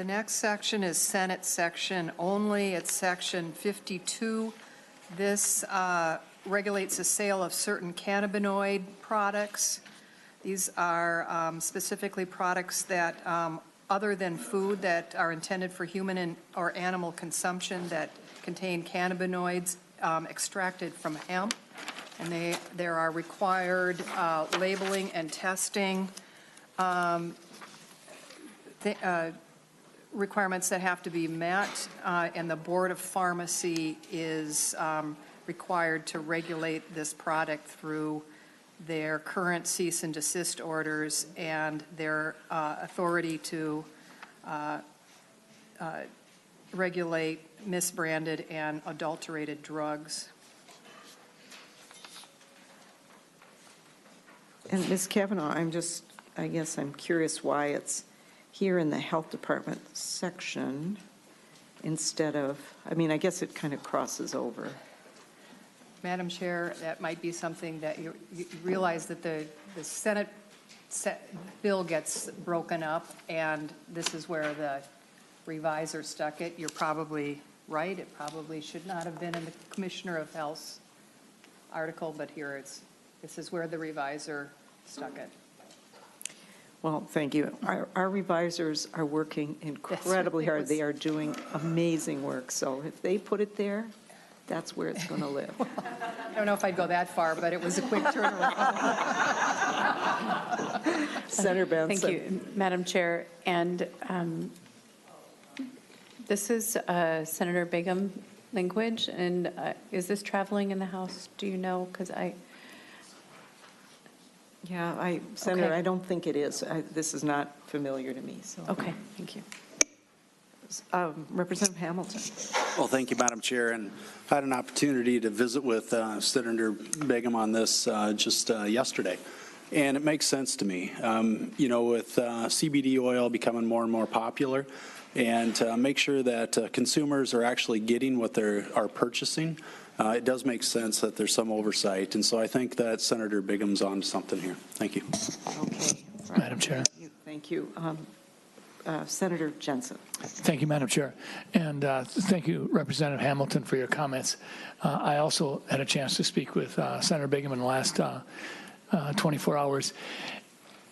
The next section is Senate section only. It's section 52. This regulates the sale of certain cannabinoid products. These are specifically products that, other than food, that are intended for human or animal consumption that contain cannabinoids extracted from hemp. And there are required labeling and testing requirements that have to be met, and the Board of Pharmacy is required to regulate this product through their current cease and desist orders and their authority to regulate misbranded and adulterated drugs. And Ms. Kavanaugh, I guess I'm curious why it's here in the Health Department section instead of, I guess it kind of crosses over. Madam Chair, that might be something that you realize that the Senate bill gets broken up, and this is where the reviser stuck it. You're probably right. It probably should not have been in the Commissioner of Health's article, but this is where the reviser stuck it. Well, thank you. Our revisers are working incredibly hard. They are doing amazing work. So if they put it there, that's where it's going to live. I don't know if I'd go that far, but it was a quick turnaround. Senator Benson. Thank you, Madam Chair. And this is Senator Begum language. And is this traveling in the House? Do you know? Because Yeah, Senator, okay. I don't think it is. This is not familiar to me. So. Okay, thank you. Representative Hamilton. Well, thank you, Madam Chair. And I had an opportunity to visit with Senator Begum on this just yesterday. And it makes sense to me. With CBD oil becoming more and more popular, and make sure that consumers are actually getting what they are purchasing, it does make sense that there's some oversight. And so I think that Senator Begum's on to something here. Thank you. Okay. Right. Madam Chair. Thank you. Senator Jensen. Thank you, Madam Chair. And thank you, Representative Hamilton, for your comments. I also had a chance to speak with Senator Begum in the last 24 hours.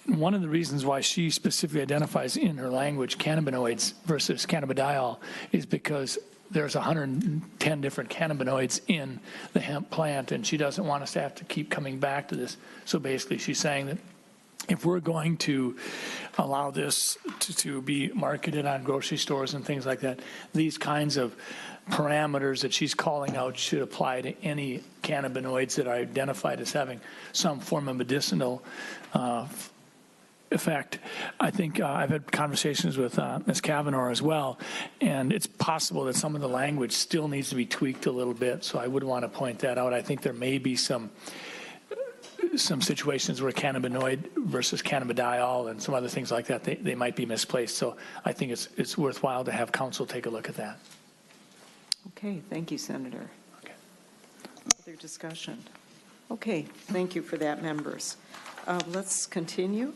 One of the reasons why she specifically identifies in her language cannabinoids versus cannabidiol is because there's 110 different cannabinoids in the hemp plant, and she doesn't want us to have to keep coming back to this. So basically, she's saying that if we're going to allow this to be marketed on grocery stores and things like that, these kinds of parameters that she's calling out should apply to any cannabinoids that are identified as having some form of medicinal effect. I think I've had conversations with Ms. Kavanaugh as well, and it's possible that some of the language still needs to be tweaked a little bit, so I would want to point that out. I think there may be some situations where cannabinoid versus cannabidiol and some other things like that, they might be misplaced. So I think it's worthwhile to have council take a look at that. Okay, thank you, Senator. Okay. Other discussion? Okay, thank you for that, members. Let's continue.